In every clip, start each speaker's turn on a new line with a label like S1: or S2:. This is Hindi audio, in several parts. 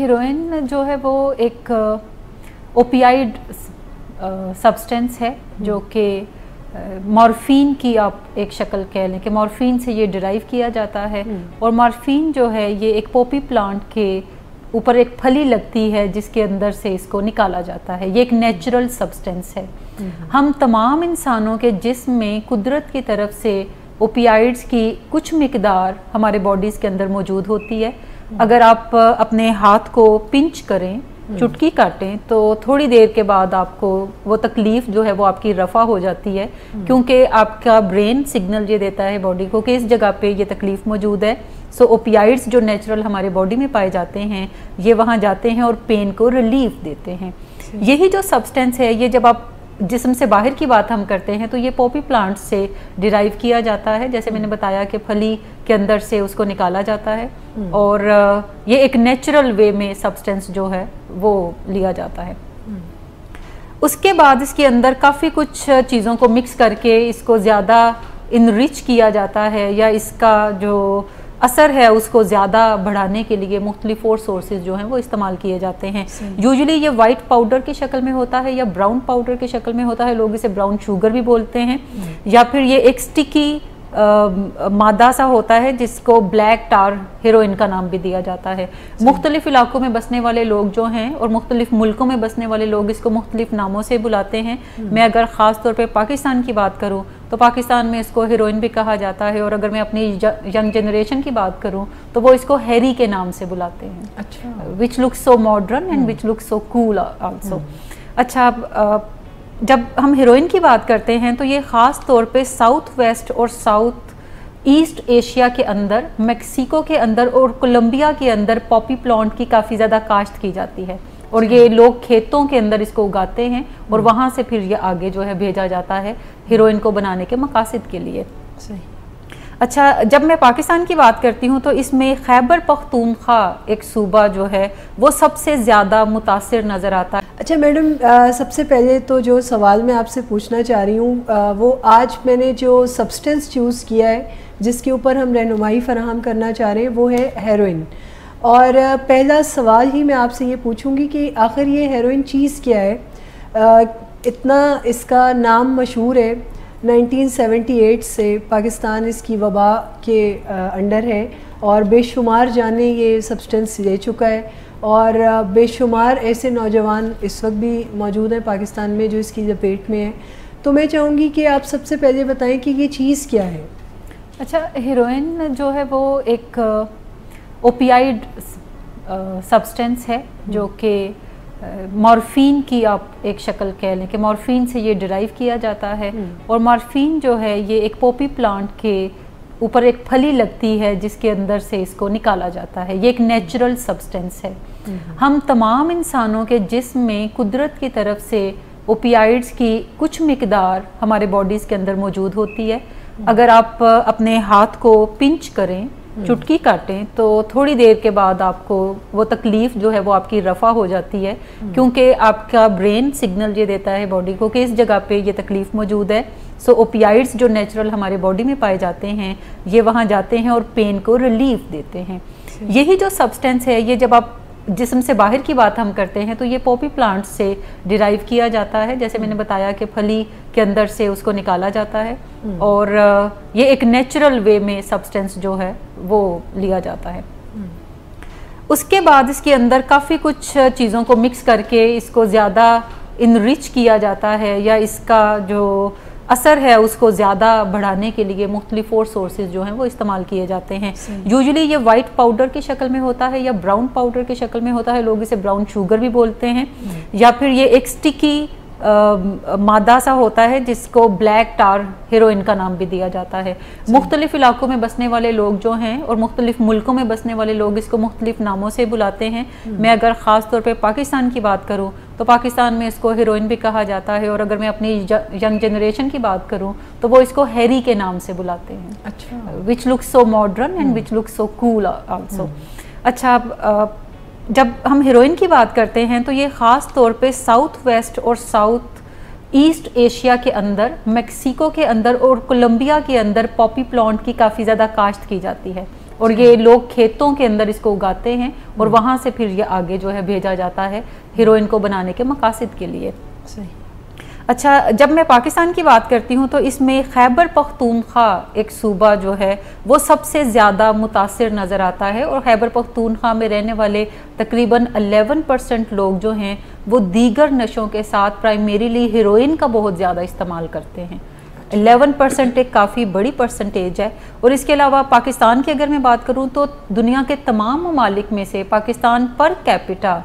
S1: हेरोइन जो है वो एक ओपियाइड सब्सटेंस है जो कि मॉर्फिन की आप एक शक्ल कह लें कि मॉर्फिन से ये डिराइव किया जाता है। और मॉर्फिन जो है ये एक पॉपी प्लांट के ऊपर एक फली लगती है जिसके अंदर से इसको निकाला जाता है। ये एक नेचुरल सब्सटेंस है। हम तमाम इंसानों के जिस्म में कुदरत की तरफ से ओपियाइड्स की कुछ मिकदार हमारे बॉडीज़ के अंदर मौजूद होती है। अगर आप अपने हाथ को पिंच करें, चुटकी काटें, तो थोड़ी देर के बाद आपको वो तकलीफ़ जो है वो आपकी रफ़ा हो जाती है, क्योंकि आपका ब्रेन सिग्नल ये देता है बॉडी को कि इस जगह पे ये तकलीफ़ मौजूद है। सो ओपियाइड्स जो नेचुरल हमारे बॉडी में पाए जाते हैं ये वहाँ जाते हैं और पेन को रिलीफ देते हैं। यही जो सब्सटेंस है ये जब आप जिस्म से बाहर की बात हम करते हैं तो ये पॉपी प्लांट से डिराइव किया जाता है। जैसे मैंने बताया कि फली के अंदर से उसको निकाला जाता है और ये एक नेचुरल वे में सब्सटेंस जो है वो लिया जाता है। उसके बाद इसके अंदर काफ़ी कुछ चीज़ों को मिक्स करके इसको ज़्यादा इनरिच किया जाता है या इसका जो असर है उसको ज़्यादा बढ़ाने के लिए मुख्तलिफ और सोर्सेज जो हैं वो इस्तेमाल किए जाते हैं। यूजुअली ये वाइट पाउडर की शक्ल में होता है या ब्राउन पाउडर की शक्ल में होता है, लोग इसे ब्राउन शुगर भी बोलते हैं, या फिर ये एक स्टिकी मादा सा होता है जिसको ब्लैक टार हेरोइन का नाम भी दिया जाता है। मुख्तलिफ इलाकों में बसने वाले लोग जो हैं और मुख्तलिफ मुल्कों में बसने वाले लोग इसको मुख्तलिफ नामों से बुलाते हैं। मैं अगर ख़ास तौर पे पाकिस्तान की बात करूं तो पाकिस्तान में इसको हेरोइन भी कहा जाता है, और अगर मैं अपनी यंग जनरेशन की बात करूं तो वो इसको हैरी के नाम से बुलाते हैं। अच्छा, which looks so modern and which looks so cool also. अच्छा, जब हम हेरोइन की बात करते हैं तो ये ख़ास तौर पे साउथ वेस्ट और साउथ ईस्ट एशिया के अंदर, मेक्सिको के अंदर और कोलंबिया के अंदर पॉपी प्लांट की काफ़ी ज़्यादा काश्त की जाती है, और ये लोग खेतों के अंदर इसको उगाते हैं और वहाँ से फिर ये आगे जो है भेजा जाता है हेरोइन को बनाने के मकासद के लिए। सही। अच्छा, जब मैं पाकिस्तान की बात करती हूँ तो इसमें खैबर पख्तूनख्वा एक सूबा जो है वो सबसे ज़्यादा मुतासिर नज़र आता है।
S2: अच्छा मैडम, सबसे पहले तो जो सवाल मैं आपसे पूछना चाह रही हूँ वो आज मैंने जो सब्सटेंस चूज़ किया है जिसके ऊपर हम रहनुमाई फराहम करना चाह रहे हैं वो है हेरोइन। और पहला सवाल ही मैं आपसे ये पूछूंगी कि आखिर ये हेरोइन चीज़ क्या है? इतना इसका नाम मशहूर है, 1978 से पाकिस्तान इसकी वबा के अंडर है और बेशुमार जाने ये सब्सटेंस ले चुका है, और बेशुमार ऐसे नौजवान इस वक्त भी मौजूद हैं पाकिस्तान में जो इसकी लपेट में है। तो मैं चाहूँगी कि आप सबसे पहले बताएं कि ये चीज़ क्या है।
S1: अच्छा, हेरोइन जो है वो एक ओपियाइड सब्सटेंस है जो कि मॉर्फिन की आप एक शक्ल कह लें कि मॉर्फिन से ये डिराइव किया जाता है। और मॉर्फिन जो है ये एक पॉपी प्लांट के ऊपर एक फली लगती है जिसके अंदर से इसको निकाला जाता है। ये एक नेचुरल सब्सटेंस है। हम तमाम इंसानों के जिस्म में कुदरत की तरफ से ओपियाइड्स की कुछ मिकदार हमारे बॉडीज़ के अंदर मौजूद होती है। अगर आप अपने हाथ को पिंच करें, चुटकी काटें, तो थोड़ी देर के बाद आपको वो तकलीफ़ जो है वो आपकी रफ़ा हो जाती है, क्योंकि आपका ब्रेन सिग्नल ये देता है बॉडी को कि इस जगह पे ये तकलीफ़ मौजूद है। सो ओपियाइड्स जो नेचुरल हमारे बॉडी में पाए जाते हैं ये वहाँ जाते हैं और पेन को रिलीफ देते हैं। यही जो सब्सटेंस है ये जब आप जिस्म से बाहर की बात हम करते हैं तो ये पॉपी प्लांट से डिराइव किया जाता है। जैसे मैंने बताया कि फली के अंदर से उसको निकाला जाता है और ये एक नेचुरल वे में सब्सटेंस जो है वो लिया जाता है। उसके बाद इसके अंदर काफ़ी कुछ चीज़ों को मिक्स करके इसको ज़्यादा इनरिच किया जाता है या इसका जो असर है उसको ज़्यादा बढ़ाने के लिए मुख्तलिफ और सोर्सेज जो हैं वो इस्तेमाल किए जाते हैं। यूजुअली ये वाइट पाउडर की शक्ल में होता है या ब्राउन पाउडर की शक्ल में होता है, लोग इसे ब्राउन शुगर भी बोलते हैं, या फिर ये एक स्टिकी मादा सा होता है जिसको ब्लैक टार हेरोइन का नाम भी दिया जाता है। मुख्तलिफ इलाकों में बसने वाले लोग जो हैं और मुख्तलिफ मुल्कों में बसने वाले लोग इसको मुख्तलिफ नामों से बुलाते हैं। मैं अगर ख़ास तौर पे पाकिस्तान की बात करूं तो पाकिस्तान में इसको हेरोइन भी कहा जाता है, और अगर मैं अपनी यंग जनरेशन की बात करूं तो वो इसको हैरी के नाम से बुलाते हैं। अच्छा, which looks so modern and which looks so cool also. अच्छा, जब हम हेरोइन की बात करते हैं तो ये ख़ास तौर पे साउथ वेस्ट और साउथ ईस्ट एशिया के अंदर, मेक्सिको के अंदर और कोलंबिया के अंदर पॉपी प्लांट की काफ़ी ज़्यादा काश्त की जाती है, और ये लोग खेतों के अंदर इसको उगाते हैं और वहाँ से फिर ये आगे जो है भेजा जाता है हेरोइन को बनाने के मकासद के लिए।
S2: सही।
S1: अच्छा, जब मैं पाकिस्तान की बात करती हूँ तो इसमें खैबर पख्तूनख्वा एक सूबा जो है वो सबसे ज़्यादा मुतासिर नज़र आता है और खैबर पख्तूनख्वा में रहने वाले तकरीबन 11% लोग जो हैं वो दीगर नशों के साथ प्राइमरीली हेरोइन का बहुत ज़्यादा इस्तेमाल करते हैं। 11% एक काफ़ी बड़ी परसेंटेज है। और इसके अलावा पाकिस्तान की अगर मैं बात करूँ तो दुनिया के तमाम ममालिक में से पाकिस्तान पर कैपिटा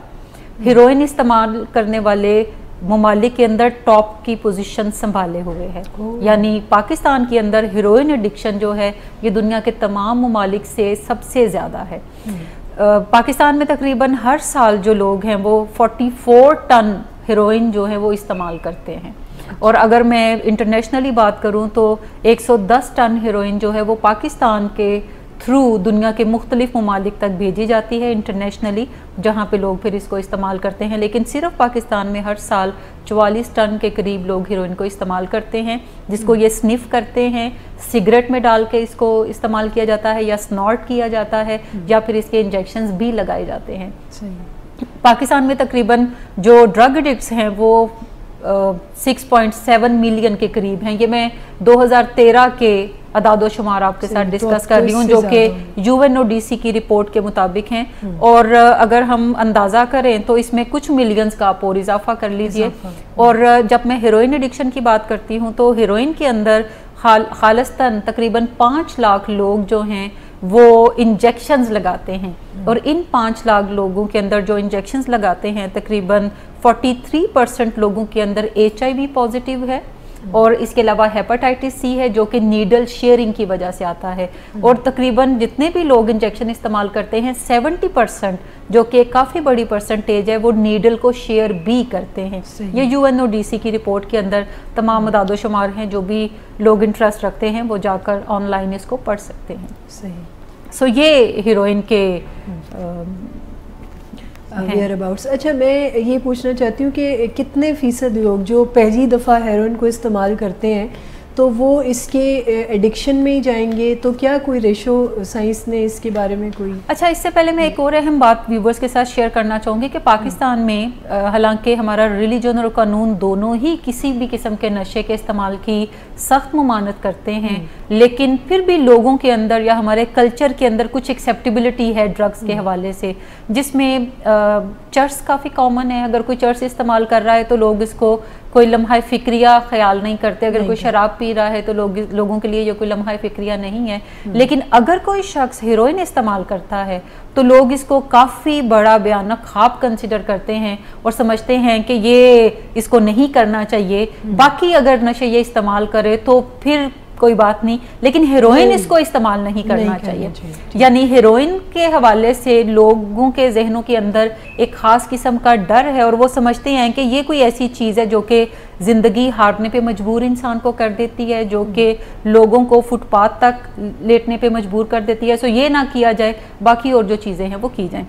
S1: हेरोइन इस्तेमाल करने वाले ममालिक के अंदर टॉप की पोजीशन संभाले हुए है। यानी पाकिस्तान के अंदर हेरोइन एडिक्शन जो है ये दुनिया के तमाम ममालिक से सबसे ज़्यादा है। पाकिस्तान में तकरीबन हर साल जो लोग हैं वो 44 टन हेरोइन जो है वो इस्तेमाल करते हैं। और अगर मैं इंटरनेशनली बात करूं तो 110 टन हेरोइन जो है वो पाकिस्तान के थ्रू दुनिया के मुख्तलिफ ममालिक तक भेजी जाती है इंटरनेशनली, जहाँ पे लोग फिर इसको इस्तेमाल करते हैं। लेकिन सिर्फ पाकिस्तान में हर साल 44 टन के करीब लोग हेरोइन को इस्तेमाल करते हैं, जिसको ये स्निफ करते हैं, सिगरेट में डाल के इसको इस्तेमाल किया जाता है या स्नॉर्ट किया जाता है या फिर इसके इंजेक्शंस भी लगाए जाते हैं। पाकिस्तान में तकरीबन जो ड्रग एडिक्ट्स हैं वो 6.7 मिलियन के करीब हैं। ये मैं 2013 के अदादो शुमार आपके साथ डिस्कस कर रही हूँ जो कि UNODC की रिपोर्ट के मुताबिक हैं। और अगर हम अंदाज़ा करें तो इसमें कुछ मिलियंस का आप और इजाफा कर लीजिए। और जब मैं हेरोइन एडिक्शन की बात करती हूँ तो हेरोइन के अंदर खालिस्तान तकरीबन 5 लाख लोग जो हैं वो इंजेक्शंस लगाते हैं। और इन 5 लाख लोगों के अंदर जो इंजेक्शंस लगाते हैं तकरीबन 43% लोगों के अंदर HIV पॉजिटिव है। और इसके अलावा हेपेटाइटिस C है जो कि नीडल शेयरिंग की वजह से आता है। और तकरीबन जितने भी लोग इंजेक्शन इस्तेमाल करते हैं 70% जो कि काफ़ी बड़ी परसेंटेज है वो नीडल को शेयर भी करते हैं। ये UNODC की रिपोर्ट के अंदर तमाम अदादो शुमार हैं, जो भी लोग इंटरेस्ट रखते हैं वो जाकर ऑनलाइन इसको पढ़ सकते हैं।
S2: सही।
S1: सो ये हीरोइन के
S2: वेयर अबाउट्स। अच्छा, मैं ये पूछना चाहती हूँ कि कितने फ़ीसद लोग जो पहली दफ़ा हेरोइन को इस्तेमाल करते हैं तो वो इसके एडिक्शन में ही जाएंगे, तो क्या कोई रेशो साइंस ने इसके बारे में कोई? अच्छा,
S1: इससे पहले मैं एक और अहम बात व्यूवर्स के साथ शेयर करना चाहूँगी कि पाकिस्तान में हालांकि हमारा रिलीजन और कानून दोनों ही किसी भी किस्म के नशे के इस्तेमाल की सख्त ममानत करते हैं, लेकिन फिर भी लोगों के अंदर या हमारे कल्चर के अंदर कुछ एक्सेप्टेबिलिटी है ड्रग्स के हवाले से, जिसमें चर्स काफ़ी कॉमन है। अगर कोई चर्स इस्तेमाल कर रहा है तो लोग इसको कोई लम्हा फ़िक्रिया ख्याल नहीं करते। अगर कोई शराब पी रहा है तो लोगों के लिए ये कोई लम्हा फ़िक्रिया नहीं है। लेकिन अगर कोई शख्स हेरोइन इस्तेमाल करता है तो लोग इसको काफ़ी बड़ा भयानक ख्वाब कंसिडर करते हैं और समझते हैं कि ये इसको नहीं करना चाहिए। बाकी अगर नशे ये इस्तेमाल करे तो फिर कोई बात नहीं, लेकिन हेरोइन इसको इस्तेमाल नहीं करना चाहिए। यानी हेरोइन के हवाले से लोगों के जहनों के अंदर एक ख़ास किस्म का डर है और वो समझते हैं कि ये कोई ऐसी चीज़ है जो कि ज़िंदगी हारने पे मजबूर इंसान को कर देती है, जो कि लोगों को फुटपाथ तक लेटने पे मजबूर कर देती है। सो ये ना किया जाए, बाकी और जो चीज़ें हैं वो की जाएँ।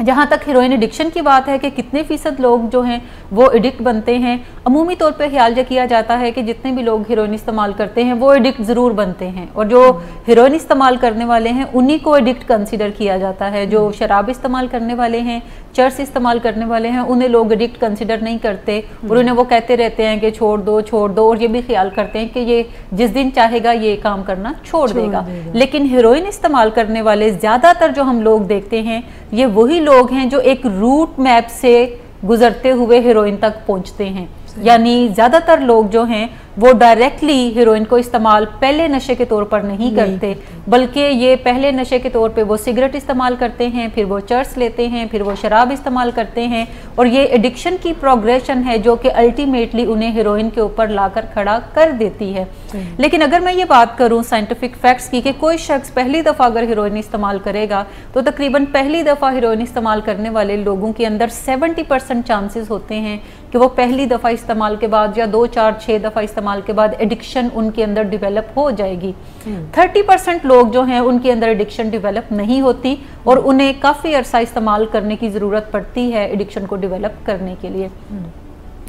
S1: जहाँ तक हेरोइन एडिक्शन की बात है कि कितने फ़ीसद लोग जो हैं वो एडिक्ट बनते हैं, अमूमी तौर पे ख्याल ये किया जाता है कि जितने भी लोग हेरोइन इस्तेमाल करते हैं वो एडिक्ट ज़रूर बनते हैं। और जो हेरोइन इस्तेमाल करने वाले हैं उन्हीं को एडिक्ट कंसिडर किया जाता है। जो शराब इस्तेमाल करने वाले हैं, चर्स इस्तेमाल करने वाले हैं, उन्हें लोग एडिक्ट कंसिडर नहीं करते और उन्हें वो कहते रहते हैं कि छोड़ दो छोड़ दो, और ये भी ख्याल करते हैं कि ये जिस दिन चाहेगा ये काम करना छोड़ देगा। लेकिन हेरोइन इस्तेमाल करने वाले ज़्यादातर जो हम लोग देखते हैं ये वही लोग हैं जो एक रूट मैप से गुजरते हुए हेरोइन तक पहुंचते हैं। यानी ज़्यादातर लोग जो हैं वो डायरेक्टली हेरोइन को इस्तेमाल पहले नशे के तौर पर नहीं करते, बल्कि ये पहले नशे के तौर पे वो सिगरेट इस्तेमाल करते हैं, फिर वो चर्स लेते हैं, फिर वो शराब इस्तेमाल करते हैं। और ये एडिक्शन की प्रोग्रेशन है जो कि अल्टीमेटली उन्हें हेरोइन के ऊपर लाकर खड़ा कर देती है। लेकिन अगर मैं ये बात करूँ साइंटिफिक फैक्ट्स की कि कोई शख्स पहली दफ़ा अगर हेरोइन इस्तेमाल करेगा तो तकरीबन पहली दफ़ा हेरोइन इस्तेमाल करने वाले लोगों के अंदर 70% चांसेस होते हैं कि वो पहली दफ़ा इस्तेमाल के बाद या 2, 4, 6 दफ़ा इस्तेमाल के बाद एडिक्शन उनके अंदर डेवलप हो जाएगी। 30% लोग जो हैं उनके अंदर एडिक्शन डेवलप नहीं होती और उन्हें काफ़ी अरसा इस्तेमाल करने की ज़रूरत पड़ती है एडिक्शन को डेवलप करने के लिए।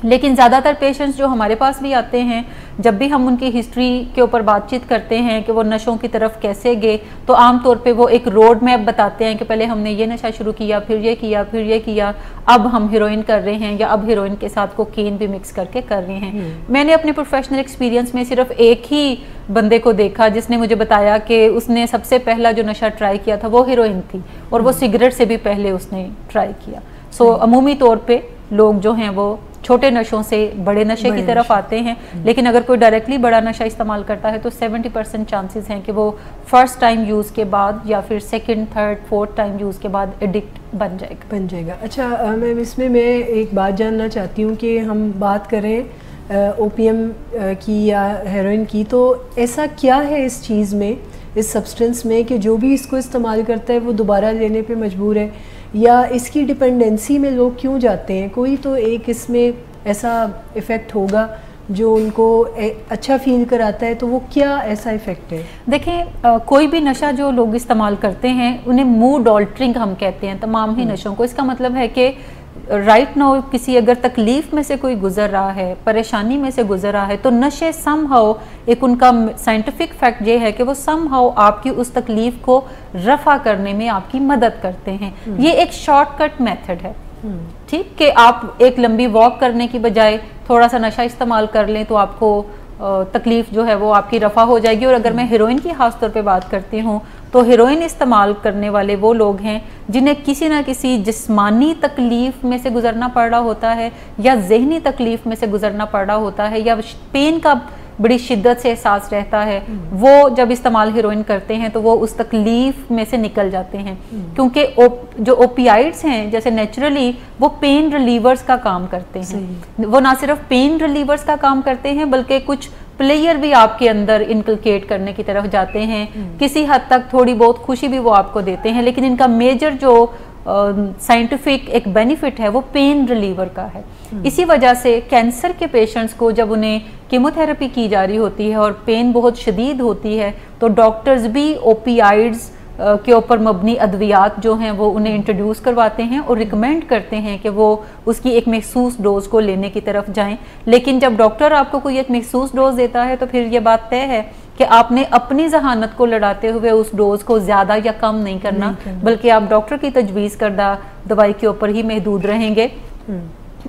S1: लेकिन ज़्यादातर पेशेंट्स जो हमारे पास भी आते हैं, जब भी हम उनकी हिस्ट्री के ऊपर बातचीत करते हैं कि वो नशों की तरफ कैसे गए, तो आमतौर पे वो एक रोड मैप बताते हैं कि पहले हमने ये नशा शुरू किया, फिर ये किया, फिर ये किया, अब हम हीरोइन कर रहे हैं या अब हीरोइन के साथ कोकीन भी मिक्स करके कर रहे हैं। मैंने अपने प्रोफेशनल एक्सपीरियंस में सिर्फ एक ही बंदे को देखा जिसने मुझे बताया कि उसने सबसे पहला जो नशा ट्राई किया था वो हीरोइन थी, और वो सिगरेट से भी पहले उसने ट्राई किया। सो अमूमी तौर पर लोग जो हैं वो छोटे नशों से बड़े नशे की तरफ आते हैं, लेकिन अगर कोई डायरेक्टली बड़ा नशा इस्तेमाल करता है तो 70% चांसेस हैं कि वो फर्स्ट टाइम यूज़ के बाद या फिर second, third, fourth time use के बाद एडिक्ट बन जाएगा।
S2: अच्छा मैम, इसमें मैं एक बात जानना चाहती हूँ कि हम बात करें ओपीएम की या हेरोइन की, तो ऐसा क्या है इस चीज़ में, इस सब्सटेंस में, कि जो भी इसको इस्तेमाल करता है वो दोबारा लेने पे मजबूर है, या इसकी डिपेंडेंसी में लोग क्यों जाते हैं? कोई तो एक इसमें ऐसा इफ़ेक्ट होगा जो उनको अच्छा फील कराता है, तो वो क्या ऐसा इफ़ेक्ट है?
S1: देखें, कोई भी नशा जो लोग इस्तेमाल करते हैं उन्हें मूड ऑल्टरिंग हम कहते हैं तमाम ही नशों को। इसका मतलब है कि राइट नाउ किसी अगर तकलीफ में से कोई गुजर रहा है, परेशानी में से गुजर रहा है, तो नशे समहाउ, एक उनका साइंटिफिक फैक्ट ये है कि वो समहाउ आपकी उस तकलीफ को रफा करने में आपकी मदद करते हैं। ये एक शॉर्टकट मेथड है, ठीक, कि आप एक लंबी वॉक करने की बजाय थोड़ा सा नशा इस्तेमाल कर लें तो आपको तकलीफ जो है वो आपकी रफा हो जाएगी। और अगर मैं हीरोइन की खास तौर पे बात करती हूँ तो हीरोइन इस्तेमाल करने वाले वो लोग हैं जिन्हें किसी ना किसी जिस्मानी तकलीफ में से गुजरना पड़ रहा होता है, या जहनी तकलीफ में से गुजरना पड़ रहा होता है, या पेन का बड़ी शिद्दत से एहसास रहता है। वो जब इस्तेमाल हीरोइन करते हैं तो वो उस तकलीफ में से निकल जाते हैं, क्योंकि जो ओपियाइड्स हैं जैसे नेचुरली वो पेन रिलीवर्स का काम करते हैं। वो ना सिर्फ पेन रिलीवर्स का काम करते हैं बल्कि कुछ प्लेयर भी आपके अंदर इनकलकेट करने की तरफ जाते हैं। किसी हद तक थोड़ी बहुत खुशी भी वो आपको देते हैं, लेकिन इनका मेजर जो साइंटिफिक एक बेनिफिट है वो पेन रिलीवर का है। इसी वजह से कैंसर के पेशेंट्स को जब उन्हें कीमोथेरेपी की जा रही होती है और पेन बहुत शदीद होती है तो डॉक्टर्स भी ओपियाइड्स के ऊपर मबनी अद्वियात जो हैं वो उन्हें इंट्रोड्यूस करवाते हैं और रिकमेंड करते हैं कि वो उसकी एक महसूस डोज को लेने की तरफ जाएं। लेकिन जब डॉक्टर आपको कोई एक महसूस डोज देता है तो फिर ये बात तय है कि आपने अपनी जहानत को लड़ाते हुए उस डोज को ज़्यादा या कम नहीं करना, बल्कि आप डॉक्टर की तजवीज़ करदा दवाई के ऊपर ही महदूद रहेंगे।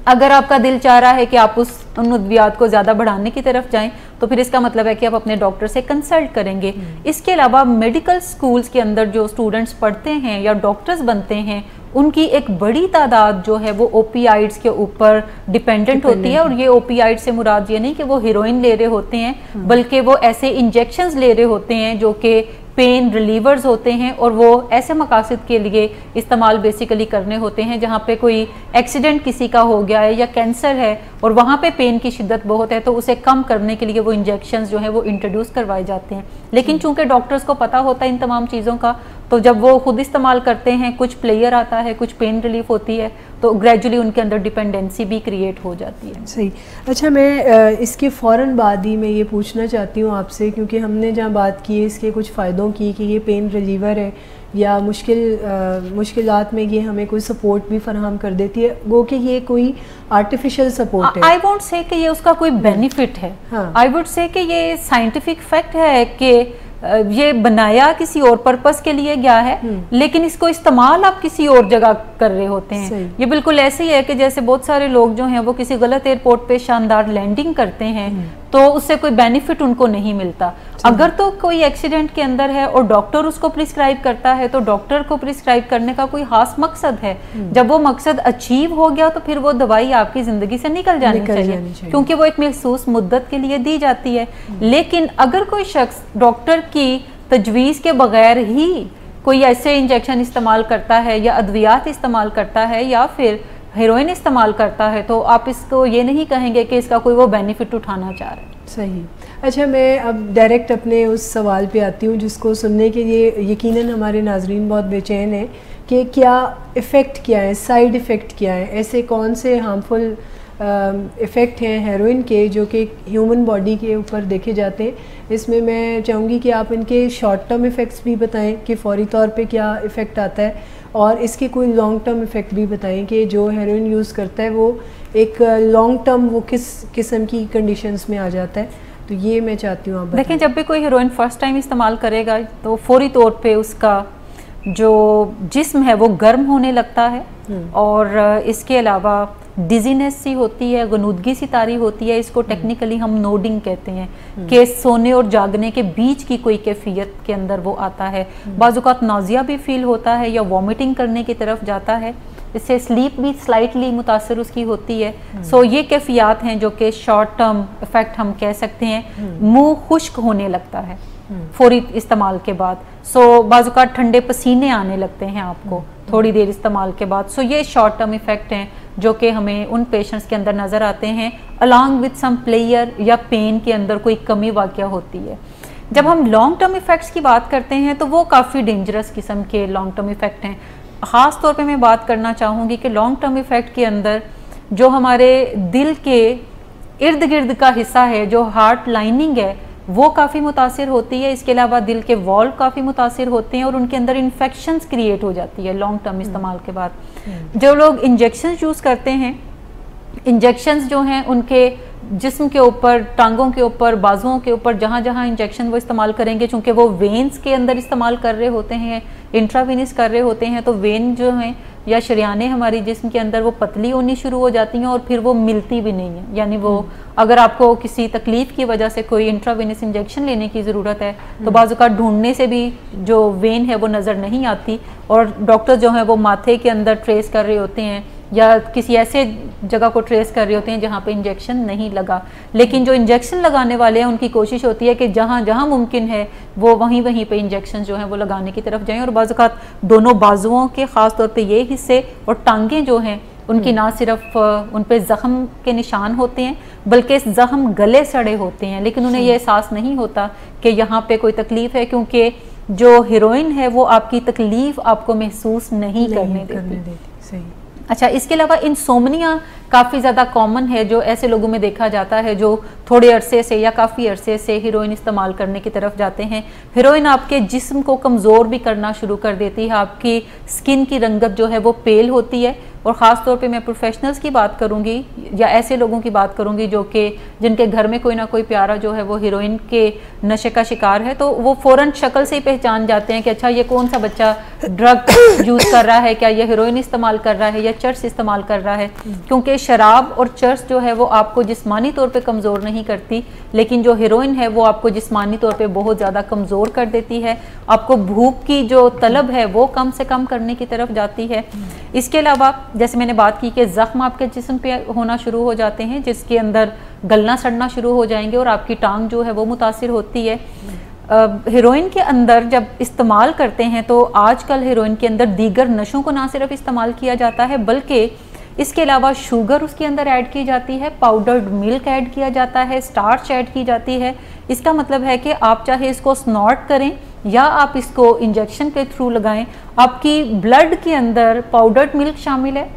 S1: अगर आपका दिल चाह रहा है कि आप उन अद्वियात को ज़्यादा बढ़ाने की तरफ जाएं तो फिर इसका मतलब है कि आप अपने डॉक्टर से कंसल्ट करेंगे। इसके अलावा मेडिकल स्कूल्स के अंदर जो स्टूडेंट्स पढ़ते हैं या डॉक्टर्स बनते हैं उनकी एक बड़ी तादाद जो है वो ओपियाइड्स के ऊपर डिपेंडेंट होती है। और ये ओपियाइड से मुराद ये नहीं कि वो हीरोइन ले रहे होते हैं, बल्कि वो ऐसे इंजेक्शंस ले रहे होते हैं जो कि पेन रिलीवर्स होते हैं और वो ऐसे मकासद के लिए इस्तेमाल बेसिकली करने होते हैं जहाँ पे कोई एक्सीडेंट किसी का हो गया है या कैंसर है और वहाँ पे पेन की शिद्दत बहुत है, तो उसे कम करने के लिए वो इंजेक्शंस जो है वो इंट्रोड्यूस करवाए जाते हैं। लेकिन चूंकि डॉक्टर्स को पता होता है इन तमाम चीज़ों का, तो जब वो खुद इस्तेमाल करते हैं, कुछ प्लेयर आता है, कुछ पेन रिलीफ होती है, तो ग्रेजुअली उनके अंदर डिपेंडेंसी भी क्रिएट हो जाती है।
S2: सही। अच्छा, मैं इसके फ़ौरन बाद ही मैं ये पूछना चाहती हूँ आपसे, क्योंकि हमने जहाँ बात की है इसके कुछ फ़ायदों की कि ये पेन रिलीवर है या मुश्किलात में ये हमें कोई सपोर्ट भी फराहम कर देती है, गो कि ये कोई आर्टिफिशियल सपोर्ट है।
S1: आई वोंट से कि ये उसका कोई बेनिफिट है, आई वुड से कि ये साइंटिफिक फैक्ट है कि ये बनाया किसी और पर्पस के लिए गया है, लेकिन इसको इस्तेमाल आप किसी और जगह कर रहे होते हैं। ये बिल्कुल ऐसे ही है कि जैसे बहुत सारे लोग जो हैं वो किसी गलत एयरपोर्ट पे शानदार लैंडिंग करते हैं तो उससे कोई बेनिफिट उनको नहीं मिलता। अगर तो कोई एक्सीडेंट के अंदर है और डॉक्टर उसको प्रिस्क्राइब करता है तो डॉक्टर को प्रिस्क्राइब करने का कोई खास मकसद है। जब वो मकसद अचीव हो गया तो फिर वो दवाई आपकी जिंदगी से निकल जानी चाहिए, क्योंकि वो एक महसूस मुद्दत के लिए दी जाती है। लेकिन अगर कोई शख्स डॉक्टर की तजवीज़ के बगैर ही कोई ऐसे इंजेक्शन इस्तेमाल करता है या अद्वियात इस्तेमाल करता है या फिर हेरोइन इस्तेमाल करता है, तो आप इसको ये नहीं कहेंगे कि इसका कोई वो बेनिफिट उठाना चाह रहे हैं।
S2: सही। अच्छा, मैं अब डायरेक्ट अपने उस सवाल पे आती हूँ जिसको सुनने के लिए यकीनन हमारे नाजरीन बहुत बेचैन हैं कि क्या इफ़ेक्ट क्या है, साइड इफ़ेक्ट क्या है, ऐसे कौन से हार्मफुल इफ़ेक्ट हैं हेरोइन के जो कि ह्यूमन बॉडी के ऊपर देखे जाते हैं, इसमें मैं चाहूँगी कि आप इनके शॉर्ट टर्म इफ़ेक्ट्स भी बताएं कि फौरी तौर पे क्या इफ़ेक्ट आता है, और इसके कोई लॉन्ग टर्म इफ़ेक्ट भी बताएं कि जो हेरोइन यूज़ करता है वो एक लॉन्ग टर्म वो किस किस्म की कंडीशंस में आ जाता है। तो ये मैं चाहती हूँ आप बताएं।
S1: देखें, जब भी कोई हीरोइन फर्स्ट टाइम इस्तेमाल करेगा तो फौरी तौर पे उसका जो जिस्म है वो गर्म होने लगता है, और इसके अलावा डिजीनेस सी होती है, गनुदगी सी तारी होती है। इसको टेक्निकली हम नोडिंग कहते हैं कि सोने और जागने के बीच की कोई कैफियत के अंदर वो आता है। बाज़-औक़ात नाज़िया भी फील होता है या वॉमिटिंग करने की तरफ जाता है, इससे स्लीप भी स्लाइटली मुतासर उसकी होती है। सो ये कैफियत हैं जो कि शॉर्ट टर्म इफेक्ट हम कह सकते हैं। मुंह खुश्क होने लगता है फौरी इस्तेमाल के बाद। सो बाज़-औक़ात ठंडे पसीने आने लगते हैं आपको थोड़ी देर इस्तेमाल के बाद। सो ये शॉर्ट टर्म इफेक्ट हैं जो कि हमें उन पेशेंट्स के अंदर नज़र आते हैं अलॉन्ग विद सम प्लेयर या पेन के अंदर कोई कमी वाक़या होती है। जब हम लॉन्ग टर्म इफेक्ट्स की बात करते हैं तो वो काफ़ी डेंजरस किस्म के लॉन्ग टर्म इफेक्ट हैं। ख़ास तौर पे मैं बात करना चाहूँगी कि लॉन्ग टर्म इफेक्ट के अंदर जो हमारे दिल के इर्द गिर्द का हिस्सा है, जो हार्ट लाइनिंग है, वो काफ़ी मुतासिर होती है। इसके अलावा दिल के वॉल्व काफ़ी मुतासिर होते हैं और उनके अंदर इन्फेक्शंस क्रिएट हो जाती है लॉन्ग टर्म इस्तेमाल के बाद। जो लोग इंजेक्शन यूज़ करते हैं, इंजेक्शंस जो हैं उनके जिस्म के ऊपर, टांगों के ऊपर, बाजुओं के ऊपर, जहाँ जहाँ इंजेक्शन वो इस्तेमाल करेंगे, चूँकि वो वेन्स के अंदर इस्तेमाल कर रहे होते हैं, इंट्रावेनस कर रहे होते हैं, तो वेन जो हैं या शरियानें हमारी जिस्म के अंदर वो पतली होनी शुरू हो जाती हैं और फिर वो मिलती भी नहीं है। यानी वो अगर आपको किसी तकलीफ की वजह से कोई इंट्रावेनस इंजेक्शन लेने की ज़रूरत है तो बाज़-औक़ात ढूंढने से भी जो वेन है वो नज़र नहीं आती, और डॉक्टर जो हैं वो माथे के अंदर ट्रेस कर रहे होते हैं या किसी ऐसे जगह को ट्रेस कर रहे होते हैं जहाँ पे इंजेक्शन नहीं लगा। लेकिन जो इंजेक्शन लगाने वाले हैं उनकी कोशिश होती है कि जहाँ जहाँ मुमकिन है वो वहीं वहीं पे इंजेक्शन जो हैं वो लगाने की तरफ जाएं। और बाज़-औक़ात दोनों बाजुओं के ख़ास तौर पे ये हिस्से और टांगें जो हैं उनकी ना सिर्फ उन पे ज़ख़म के निशान होते हैं बल्कि ज़ख़म गले सड़े होते हैं, लेकिन उन्हें ये एहसास नहीं होता कि यहाँ पे कोई तकलीफ़ है, क्योंकि जो हीरोइन है वो आपकी तकलीफ़ आपको महसूस नहीं करने देती।
S2: सही।
S1: अच्छा, इसके अलावा इंसोम्निया काफ़ी ज़्यादा कॉमन है जो ऐसे लोगों में देखा जाता है जो थोड़े अरसे से या काफ़ी अरसे से हीरोइन इस्तेमाल करने की तरफ जाते हैं। हीरोइन आपके जिस्म को कमज़ोर भी करना शुरू कर देती है, आपकी स्किन की रंगत जो है वो पेल होती है। और ख़ास तौर पे मैं प्रोफेशनल्स की बात करूँगी या ऐसे लोगों की बात करूँगी जो कि जिनके घर में कोई ना कोई प्यारा जो है वो हीरोइन के नशे का शिकार है, तो वो फ़ौरन शक्ल से ही पहचान जाते हैं कि अच्छा ये कौन सा बच्चा ड्रग यूज़ कर रहा है, क्या ये हीरोइन इस्तेमाल कर रहा है या चर्स इस्तेमाल कर रहा है। क्योंकि शराब और चर्स जो है वो आपको जिस्मानी तौर पे कमज़ोर नहीं करती, लेकिन जो हीरोइन है वो आपको जिस्मानी तौर पे बहुत ज़्यादा कमज़ोर कर देती है। आपको भूख की जो तलब है वो कम से कम करने की तरफ जाती है। इसके अलावा जैसे मैंने बात की कि ज़ख्म आपके जिस्म पे होना शुरू हो जाते हैं जिसके अंदर गलना सड़ना शुरू हो जाएंगे और आपकी टांग जो है वो मुतासिर होती है। हीरोइन के अंदर जब इस्तेमाल करते हैं तो आजकल हीरोइन के अंदर दीगर नशों को ना सिर्फ इस्तेमाल किया जाता है बल्कि इसके अलावा शुगर उसके अंदर ऐड की जाती है, पाउडर्ड मिल्क ऐड किया जाता है, स्टार्च ऐड की जाती है। इसका मतलब है कि आप चाहे इसको स्नॉट करें या आप इसको इंजेक्शन के थ्रू लगाएं, आपकी ब्लड के अंदर पाउडर्ड मिल्क शामिल है,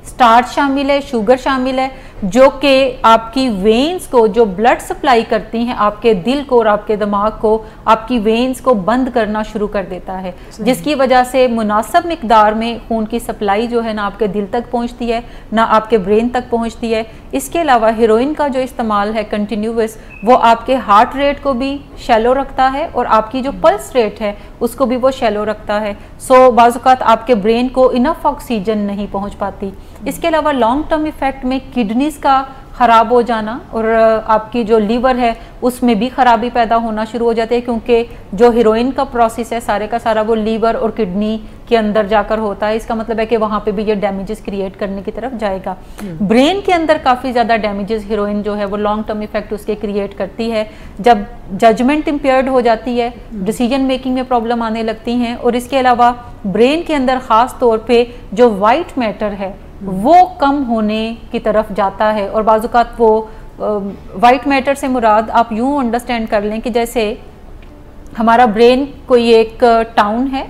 S1: स्टार्च शामिल है, शुगर शामिल है, जो कि आपकी वेन्स को जो ब्लड सप्लाई करती हैं आपके दिल को और आपके दिमाग को, आपकी वेन्स को बंद करना शुरू कर देता है, जिसकी वजह से मुनासिब मिकदार में खून की सप्लाई जो है ना आपके दिल तक पहुंचती है ना आपके ब्रेन तक पहुंचती है। इसके अलावा हीरोइन का जो इस्तेमाल है कंटिन्यूस, वो आपके हार्ट रेट को भी शैलो रखता है और आपकी जो पल्स रेट है उसको भी वो शैलो रखता है। सो बाज़-औक़ात आपके ब्रेन को इनफ ऑक्सीजन नहीं पहुंच पाती। इसके अलावा लॉन्ग टर्म इफेक्ट में किडनीज का ख़राब हो जाना और आपकी जो लीवर है उसमें भी ख़राबी पैदा होना शुरू हो जाती है, क्योंकि जो हीरोइन का प्रोसेस है सारे का सारा वो लीवर और किडनी के अंदर जाकर होता है। इसका मतलब है कि वहाँ पे भी ये डैमेजेस क्रिएट करने की तरफ जाएगा। ब्रेन के अंदर काफ़ी ज़्यादा डैमेजेस हीरोइन जो है वो लॉन्ग टर्म इफेक्ट उसके क्रिएट करती है। जब जजमेंट इम्पेयर्ड हो जाती है, डिसीजन मेकिंग में प्रॉब्लम आने लगती हैं, और इसके अलावा ब्रेन के अंदर ख़ास तौर पर जो वाइट मैटर है वो कम होने की तरफ जाता है। और बाज़-औक़ात वो वाइट मैटर से मुराद आप यूँ अंडरस्टैंड कर लें कि जैसे हमारा ब्रेन कोई एक टाउन है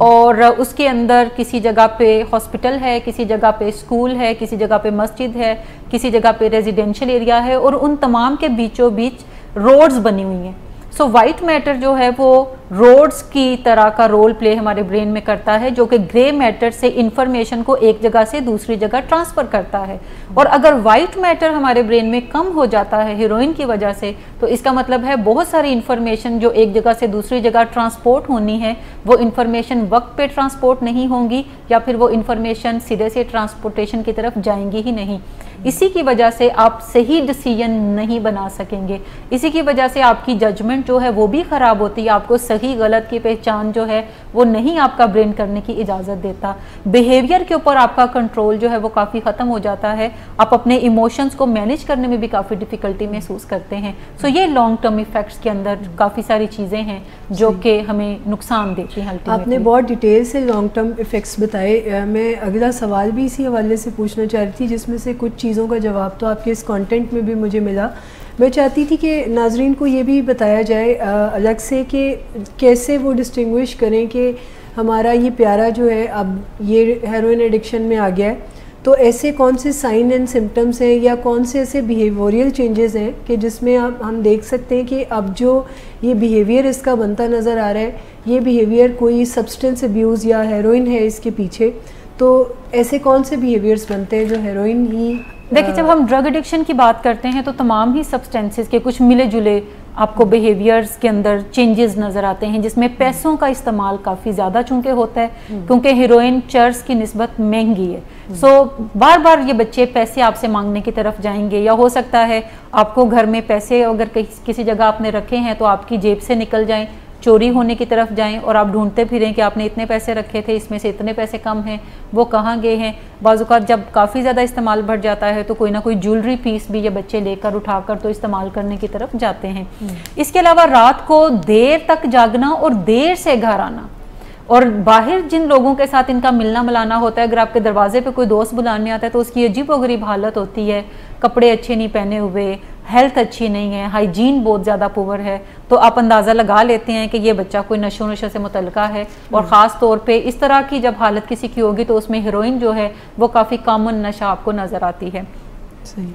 S1: और उसके अंदर किसी जगह पे हॉस्पिटल है, किसी जगह पे स्कूल है, किसी जगह पे मस्जिद है, किसी जगह पे रेजिडेंशियल एरिया है, और उन तमाम के बीचों बीच रोड्स बनी हुई हैं। सो वाइट मैटर जो है वो रोड्स की तरह का रोल प्ले हमारे ब्रेन में करता है, जो कि ग्रे मैटर से इंफॉर्मेशन को एक जगह से दूसरी जगह ट्रांसफर करता है। और अगर वाइट मैटर हमारे ब्रेन में कम हो जाता है हेरोइन की वजह से, तो इसका मतलब है बहुत सारी इंफॉर्मेशन जो एक जगह से दूसरी जगह ट्रांसपोर्ट होनी है, वो इंफॉर्मेशन वक्त पे ट्रांसपोर्ट नहीं होंगी, या फिर वो इंफॉर्मेशन सीधे से ट्रांसपोर्टेशन की तरफ जाएंगी ही नहीं। इसी की वजह से आप सही डिसीजन नहीं बना सकेंगे, इसी की वजह से आपकी जजमेंट जो है वो भी ख़राब होती है, आपको सही गलत की पहचान जो है वो नहीं आपका ब्रेन करने की इजाज़त देता। बिहेवियर के ऊपर आपका कंट्रोल जो है वो काफ़ी ख़त्म हो जाता है, आप अपने इमोशंस को मैनेज करने में भी काफ़ी डिफ़िकल्टी महसूस करते हैं। सो ये लॉन्ग टर्म इफ़ेक्ट्स के अंदर काफ़ी सारी चीज़ें हैं जो कि हमें नुकसान देती हैं।
S2: आपने बहुत डिटेल से लॉन्ग टर्म इफ़ेक्ट्स बताए। मैं अगला सवाल भी इसी हवाले से पूछना चाह रही थी, जिसमें से कुछ चीज़ों का जवाब तो आपके इस कंटेंट में भी मुझे मिला। मैं चाहती थी कि नाजरीन को ये भी बताया जाए अलग से कि कैसे वो डिस्टिंग्विश करें कि हमारा ये प्यारा जो है अब ये हेरोइन एडिक्शन में आ गया है, तो ऐसे कौन से साइन एंड सिम्टम्स हैं या कौन से ऐसे बिहेवियरल चेंजेस हैं कि जिसमें हम देख सकते हैं कि अब जो ये बिहेवियर इसका बनता नज़र आ रहा है, ये बिहेवियर कोई सब्सटेंस अब्यूज़ या हेरोइन है इसके पीछे, तो ऐसे कौन से बिहेवियर्स बनते हैं जो हेरोइन ही।
S1: देखिए, जब हम ड्रग एडिक्शन की बात करते हैं तो तमाम ही सब्सटेंसेस के कुछ मिले जुले आपको बिहेवियर्स के अंदर चेंजेस नज़र आते हैं, जिसमें पैसों का इस्तेमाल काफ़ी ज़्यादा चूँकि होता है, क्योंकि हीरोइन चर्च की निस्बत महंगी है। सो बार बार ये बच्चे पैसे आपसे मांगने की तरफ जाएंगे, या हो सकता है आपको घर में पैसे अगर किसी जगह आपने रखे हैं तो आपकी जेब से निकल जाएं, चोरी होने की तरफ जाएं, और आप ढूंढते फिरें कि आपने इतने पैसे रखे थे, इसमें से इतने पैसे कम हैं, वो कहाँ गए हैं। बाज़-औक़ात जब काफ़ी ज़्यादा इस्तेमाल बढ़ जाता है तो कोई ना कोई ज्वेलरी पीस भी ये बच्चे लेकर उठाकर तो इस्तेमाल करने की तरफ जाते हैं। इसके अलावा रात को देर तक जागना और देर से घर आना, और बाहर जिन लोगों के साथ इनका मिलना मिलाना होता है, अगर आपके दरवाजे पे कोई दोस्त बुलाने आता है तो उसकी अजीबोगरीब हालत होती है, कपड़े अच्छे नहीं पहने हुए, हेल्थ अच्छी नहीं है, हाइजीन बहुत ज़्यादा पुअर है, तो आप अंदाज़ा लगा लेते हैं कि ये बच्चा कोई नशो नशे से मुतल्लिका है। और ख़ास तौर पे इस तरह की जब हालत किसी की होगी तो उसमें हीरोइन जो है वो काफ़ी कॉमन नशा आपको नज़र आती है।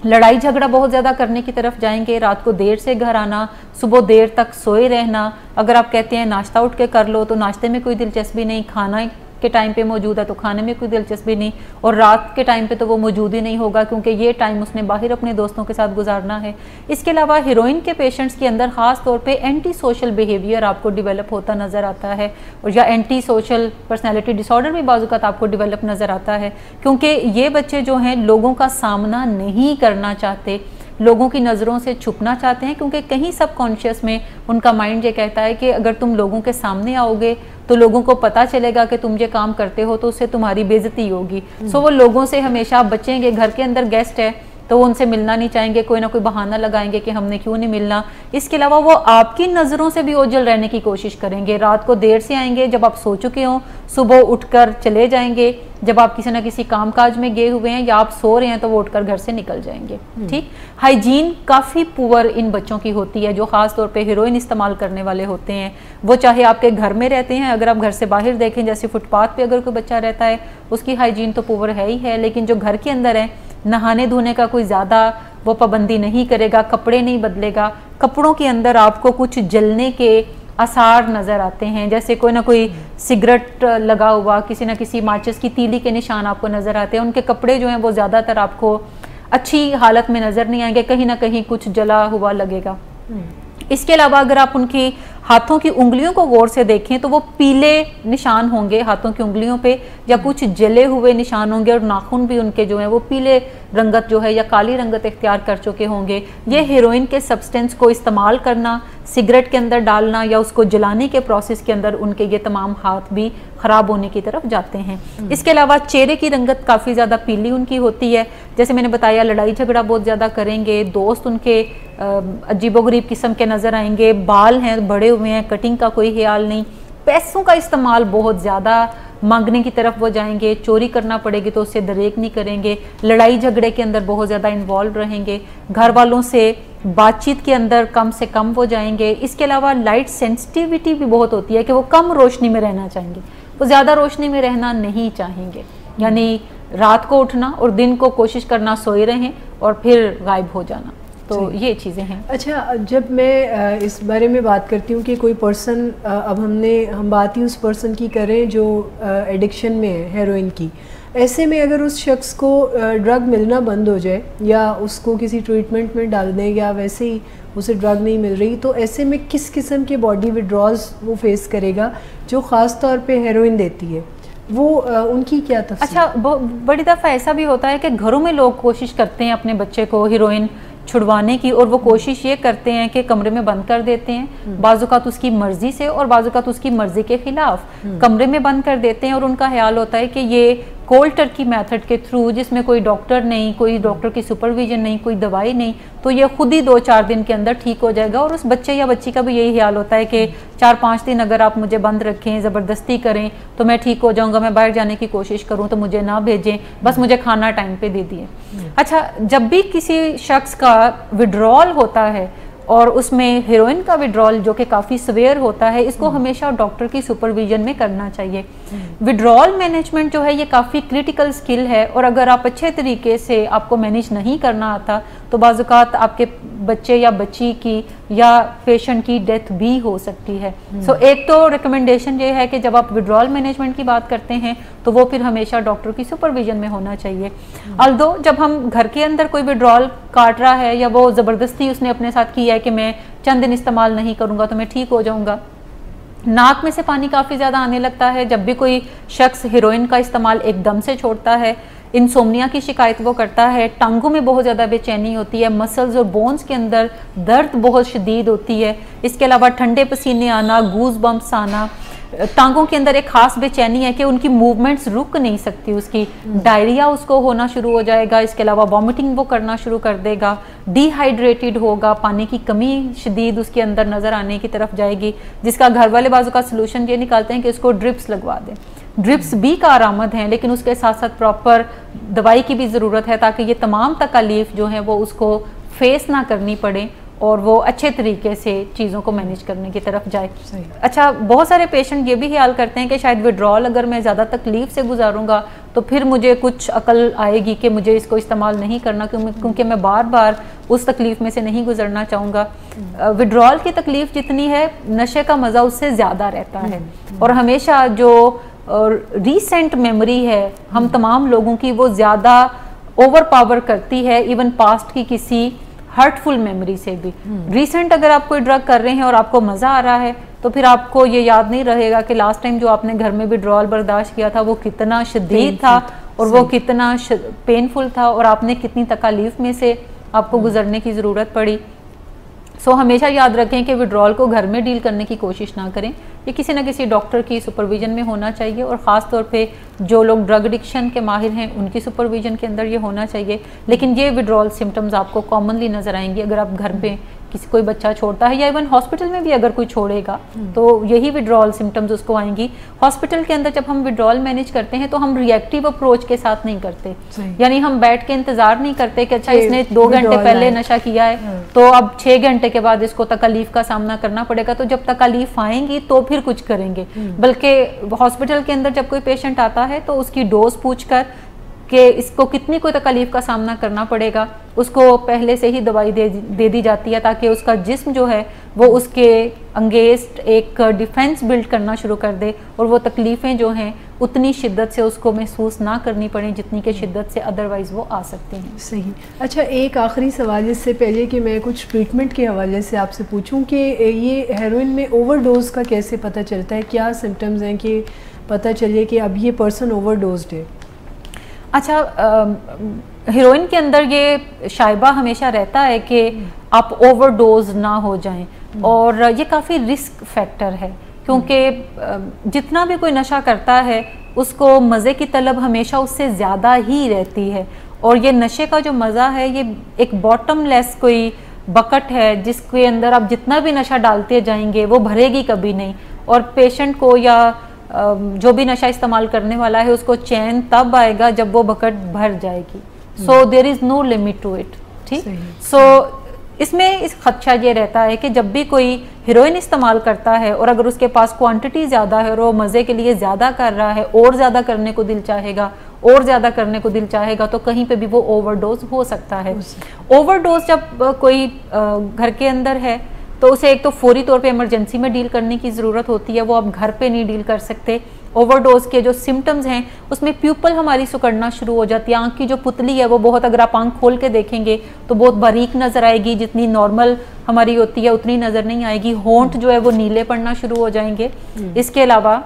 S1: लड़ाई झगड़ा बहुत ज़्यादा करने की तरफ जाएंगे, रात को देर से घर आना, सुबह देर तक सोए रहना। अगर आप कहते हैं नाश्ता उठ के कर लो तो नाश्ते में कोई दिलचस्पी नहीं, खाना के टाइम पे मौजूद है तो खाने में कोई दिलचस्पी नहीं, और रात के टाइम पे तो वो मौजूद ही नहीं होगा क्योंकि ये टाइम उसने बाहर अपने दोस्तों के साथ गुजारना है। इसके अलावा हीरोइन के पेशेंट्स के अंदर ख़ास तौर पे एंटी सोशल बिहेवियर आपको डेवलप होता नज़र आता है, और या एंटी सोशल पर्सनैलिटी डिसऑर्डर भी बाज़ औक़ात आपको डेवलप नज़र आता है, क्योंकि ये बच्चे जो हैं लोगों का सामना नहीं करना चाहते, लोगों की नज़रों से छुपना चाहते हैं, क्योंकि कहीं सबकॉन्शियस में उनका माइंड ये कहता है कि अगर तुम लोगों के सामने आओगे तो लोगों को पता चलेगा कि तुम ये काम करते हो तो उससे तुम्हारी बेइज्जती होगी। सो वो लोगों से हमेशा बचेंगे। घर के अंदर गेस्ट है तो वो उनसे मिलना नहीं चाहेंगे, कोई ना कोई बहाना लगाएंगे कि हमने क्यों नहीं मिलना। इसके अलावा वो आपकी नज़रों से भी ओझल रहने की कोशिश करेंगे। रात को देर से आएंगे, जब आप सो चुके हों, सुबह उठकर चले जाएंगे, जब आप किसी ना किसी कामकाज में गए हुए हैं या आप सो रहे हैं तो वो उठकर घर से निकल जाएंगे। ठीक, हाइजीन काफ़ी पुअर इन बच्चों की होती है जो ख़ास तौर पे हीरोइन इस्तेमाल करने वाले होते हैं। वो चाहे आपके घर में रहते हैं, अगर आप घर से बाहर देखें, जैसे फुटपाथ पे अगर कोई बच्चा रहता है उसकी हाइजीन तो पुअर है ही है, लेकिन जो घर के अंदर है, नहाने धोने का कोई ज़्यादा वो पाबंदी नहीं करेगा, कपड़े नहीं बदलेगा, कपड़ों के अंदर आपको कुछ जलने के आसार नज़र आते हैं, जैसे कोई ना कोई सिगरेट लगा हुआ, किसी ना किसी माचिस की तीली के निशान आपको नज़र आते हैं। उनके कपड़े जो हैं वो ज़्यादातर आपको अच्छी हालत में नज़र नहीं आएंगे, कहीं ना कहीं कुछ जला हुआ लगेगा। इसके अलावा अगर आप उनकी हाथों की उंगलियों को गौर से देखें तो वो पीले निशान होंगे हाथों की उंगलियों पे, या कुछ जले हुए निशान होंगे, और नाखून भी उनके जो हैं वो पीले रंगत जो है या काली रंगत इख्तियार कर चुके होंगे। ये हीरोइन के सब्सटेंस को इस्तेमाल करना, सिगरेट के अंदर डालना या उसको जलाने के प्रोसेस के अंदर उनके ये तमाम हाथ भी ख़राब होने की तरफ जाते हैं। इसके अलावा चेहरे की रंगत काफ़ी ज़्यादा पीली उनकी होती है, जैसे मैंने बताया लड़ाई झगड़ा बहुत ज़्यादा करेंगे, दोस्त उनके अजीबोगरीब किस्म के नज़र आएंगे, बाल हैं बड़े हुए हैं, कटिंग का कोई ख्याल नहीं, पैसों का इस्तेमाल बहुत ज़्यादा मांगने की तरफ वो जाएंगे, चोरी करना पड़ेगी तो उससे दरेक नहीं करेंगे, लड़ाई झगड़े के अंदर बहुत ज़्यादा इन्वॉल्व रहेंगे, घर वालों से बातचीत के अंदर कम से कम वो जाएंगे। इसके अलावा लाइट सेंसिटिविटी भी बहुत होती है कि वो कम रोशनी में रहना चाहेंगे, वो ज़्यादा रोशनी में रहना नहीं चाहेंगे, यानी रात को उठना और दिन को कोशिश करना सोए रहें और फिर गायब हो जाना। तो ये चीज़ें हैं।
S2: अच्छा, जब मैं इस बारे में बात करती हूँ कि कोई पर्सन, अब हम बात ही उस पर्सन की करें जो एडिक्शन में है हेरोइन की, ऐसे में अगर उस शख्स को ड्रग मिलना बंद हो जाए या उसको किसी ट्रीटमेंट में डाल दें या वैसे ही उसे ड्रग नहीं मिल रही, तो ऐसे में किस किस्म के बॉडी विड्रॉल्स वो फेस करेगा जो ख़ास तौर पे हेरोइन देती है, वो उनकी क्या तफसील?
S1: अच्छा, बड़ी दफ़ा ऐसा भी होता है कि घरों में लोग कोशिश करते हैं अपने बच्चे को हीरोइन छुड़वाने की, और वो कोशिश ये करते हैं कि कमरे में बंद कर देते हैं, बाज़-औक़ात उसकी मर्ज़ी से और बाज़-औक़ात उसकी मर्ज़ी के ख़िलाफ़ कमरे में बंद कर देते हैं, और उनका ख्याल होता है कि ये कोल्ड टर्की मेथड के थ्रू, जिसमें कोई डॉक्टर नहीं, कोई डॉक्टर की सुपरविजन नहीं, कोई दवाई नहीं, तो ये खुद ही 2-4 दिन के अंदर ठीक हो जाएगा। और उस बच्चे या बच्ची का भी यही ख्याल होता है कि 4-5 दिन अगर आप मुझे बंद रखें, ज़बरदस्ती करें तो मैं ठीक हो जाऊंगा, मैं बाहर जाने की कोशिश करूं तो मुझे ना भेजें, बस मुझे खाना टाइम पे दे दिए। अच्छा, जब भी किसी शख्स का विड्रॉल होता है और उसमें हेरोइन का विड्रॉल जो कि काफ़ी सवेयर होता है, इसको हमेशा डॉक्टर की सुपरविजन में करना चाहिए। विड्रॉल मैनेजमेंट जो है ये काफ़ी क्रिटिकल स्किल है, और अगर आप अच्छे तरीके से आपको मैनेज नहीं करना आता तो बाज़-औक़ात आपके बच्चे या बच्ची की या पेशेंट की डेथ भी हो सकती है। सो एक तो रिकमेंडेशन ये है कि जब आप विड्रॉल मैनेजमेंट की बात करते हैं तो वो फिर हमेशा डॉक्टर की सुपरविजन में होना चाहिए। अल्दो जब हम घर के अंदर कोई विड्रॉल काट रहा है या वो ज़बरदस्ती उसने अपने साथ किया है कि मैं चंद दिन इस्तेमाल नहीं करूँगा तो मैं ठीक हो जाऊँगा, नाक में से पानी काफ़ी ज़्यादा आने लगता है जब भी कोई शख्स हेरोइन का इस्तेमाल एकदम से छोड़ता है, इंसोम्निया की शिकायत वो करता है, टांगों में बहुत ज़्यादा बेचैनी होती है, मसल्स और बोन्स के अंदर दर्द बहुत शदीद होती है, इसके अलावा ठंडे पसीने आना, गूज बम्प्स आना, टांगों के अंदर एक खास बेचैनी है कि उनकी मूवमेंट्स रुक नहीं सकती, उसकी डायरिया उसको होना शुरू हो जाएगा, इसके अलावा वॉमिटिंग वो करना शुरू कर देगा, डिहाइड्रेटेड होगा, पानी की कमी शदीद उसके अंदर नज़र आने की तरफ जाएगी, जिसका घर वाले बाजू का सलूशन ये निकालते हैं कि इसको ड्रिप्स लगवा दें। ड्रिप्स भी कारआमद हैं, लेकिन उसके साथ साथ प्रॉपर दवाई की भी ज़रूरत है ताकि ये तमाम तकालीफ जो हैं वो उसको फेस ना करनी पड़े और वो अच्छे तरीके से चीज़ों को मैनेज करने की तरफ जाए। अच्छा, बहुत सारे पेशेंट ये भी ख्याल करते हैं कि शायद विड्रॉल अगर मैं ज़्यादा तकलीफ से गुजारूंगा तो फिर मुझे कुछ अकल आएगी कि मुझे इसको इस्तेमाल नहीं करना, क्योंकि मैं बार बार उस तकलीफ़ में से नहीं गुजरना चाहूँगा। विड्रॉल की तकलीफ़ जितनी है, नशे का मज़ा उससे ज़्यादा रहता है, और हमेशा जो रीसेंट मेमोरी है हम तमाम लोगों की, वो ज़्यादा ओवर पावर करती है इवन पास्ट की किसी हर्टफुल मेमोरी से भी। रिसेंट अगर आप कोई ड्रग कर रहे हैं और आपको मज़ा आ रहा है तो फिर आपको ये याद नहीं रहेगा कि लास्ट टाइम जो आपने घर में विड्रॉल बर्दाश्त किया था वो कितना शदीद था और वो कितना पेनफुल था और आपने कितनी तकालीफ में से आपको गुजरने की ज़रूरत पड़ी। सो हमेशा याद रखें कि विड्रॉल को घर में डील करने की कोशिश ना करें, ये किसी न किसी डॉक्टर की सुपरविजन में होना चाहिए, और ख़ास तौर पे जो लोग ड्रग एडिक्शन के माहिर हैं उनकी सुपरविजन के अंदर ये होना चाहिए। लेकिन ये विड्रॉल सिम्टम्स आपको कॉमनली नज़र आएंगी अगर आप घर पे किसी कोई बच्चा छोड़ता है, या इवन हॉस्पिटल में भी अगर कोई छोड़ेगा तो यही विड्रॉल सिम्टम्स उसको आएंगी। हॉस्पिटल के अंदर जब हम विड्रॉल मैनेज करते हैं तो हम रिएक्टिव अप्रोच के साथ नहीं करते, यानी हम बैठ के इंतजार नहीं करते कि अच्छा इसने 2 घंटे पहले नशा किया है तो अब 6 घंटे के बाद इसको तकलीफ का सामना करना पड़ेगा, तो जब तकलीफ आएंगी तो फिर कुछ करेंगे। बल्कि हॉस्पिटल के अंदर जब कोई पेशेंट आता है तो उसकी डोज पूछकर कि इसको कितनी कोई तकलीफ का सामना करना पड़ेगा, उसको पहले से ही दवाई दे दी जाती है ताकि उसका जिस्म जो है वो उसके अंगेंस्ट एक डिफेंस बिल्ड करना शुरू कर दे और वो तकलीफ़ें जो हैं उतनी शिद्दत से उसको महसूस ना करनी पड़े जितनी के शिद्दत से अदरवाइज़ वो आ सकते हैं।
S2: सही। अच्छा, एक आखिरी सवाल इससे पहले कि मैं कुछ ट्रीटमेंट के हवाले से आपसे पूछूं कि ये हेरोइन में ओवरडोज का कैसे पता चलता है, क्या सिम्टम्स हैं कि पता चले कि अब ये पर्सन ओवरडोज्ड है?
S1: अच्छा, हीरोइन के अंदर ये शायबा हमेशा रहता है कि आप ओवरडोज ना हो जाएं, और ये काफ़ी रिस्क फैक्टर है क्योंकि जितना भी कोई नशा करता है उसको मज़े की तलब हमेशा उससे ज़्यादा ही रहती है, और ये नशे का जो मज़ा है ये एक बॉटमलेस कोई बकेट है जिसके अंदर आप जितना भी नशा डालते जाएंगे वो भरेगी कभी नहीं, और पेशेंट को या जो भी नशा इस्तेमाल करने वाला है उसको चैन तब आएगा जब वो बकेट भर जाएगी। So there is no limit to it. ठीक, सो इसमें इस खदशा ये रहता है कि जब भी कोई हेरोइन इस्तेमाल करता है और अगर उसके पास क्वांटिटी ज़्यादा है और वो मज़े के लिए ज़्यादा कर रहा है, और ज़्यादा करने को दिल चाहेगा, और ज़्यादा करने को दिल चाहेगा, तो कहीं पे भी वो ओवरडोज हो सकता है। ओवरडोज जब कोई घर के अंदर है तो उसे एक तो फौरी तौर पे इमरजेंसी में डील करने की ज़रूरत होती है, वो आप घर पे नहीं डील कर सकते। ओवरडोज के जो सिम्टम्स हैं उसमें प्यूपल हमारी सिकुड़ना शुरू हो जाती है, आंख की जो पुतली है वो बहुत, अगर आप आंख खोल के देखेंगे तो बहुत बारीक नज़र आएगी, जितनी नॉर्मल हमारी होती है उतनी नज़र नहीं आएगी। होंठ जो है वो नीले पड़ना शुरू हो जाएंगे। इसके अलावा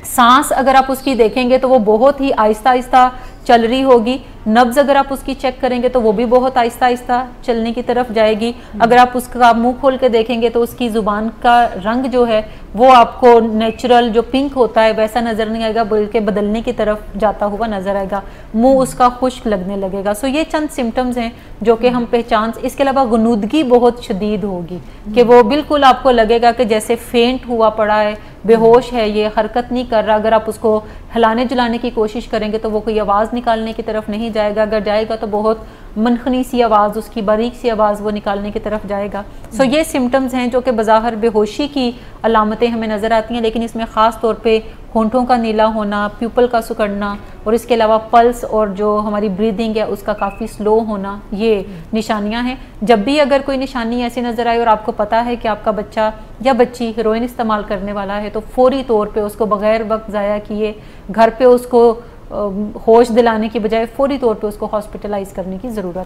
S1: सांस अगर आप उसकी देखेंगे तो वो बहुत ही आहिस्ता आहिस्ता चल रही होगी। नब्ज अगर आप उसकी चेक करेंगे तो वो भी बहुत आहिस्ता आहिस्ता चलने की तरफ जाएगी। अगर आप उसका मुंह खोल के देखेंगे तो उसकी जुबान का रंग जो है वो आपको नेचुरल जो पिंक होता है वैसा नजर नहीं आएगा, बल्कि बदलने की तरफ जाता हुआ नजर आएगा। मुंह उसका खुश्क लगने लगेगा। सो ये चंद सिम्टम्स हैं जो कि हम पहचान। इसके अलावा गुनूदगी बहुत शदीद होगी कि वो बिल्कुल आपको लगेगा कि जैसे फेंट हुआ पड़ा है, बेहोश है, ये हरकत नहीं कर रहा। अगर आप उसको हिलाने जुलाने की कोशिश करेंगे तो वो कोई आवाज़ निकालने की तरफ नहीं जाएगा, अगर जाएगा तो बहुत मनखनी सी आवाज़, उसकी बारीक सी आवाज़ वो निकालने की तरफ जाएगा। सो ये सिम्टम्स हैं जो कि बज़ाहिर बेहोशी की अलामतें हमें नज़र आती हैं, लेकिन इसमें ख़ास तौर पे होंठों का नीला होना, प्यूपल का सिकुड़ना और इसके अलावा पल्स और जो हमारी ब्रीदिंग है उसका काफ़ी स्लो होना, ये निशानियां हैं। जब भी अगर कोई निशानी ऐसी नज़र आए और आपको पता है कि आपका बच्चा या बच्ची हेरोइन इस्तेमाल करने वाला है तो फौरी तौर पे उसको बग़ैर वक्त ज़ाया किए घर पे उसको होश दिलाने की बजाय फौरी तौर पे उसको हॉस्पिटलाइज करने की ज़रूरत है।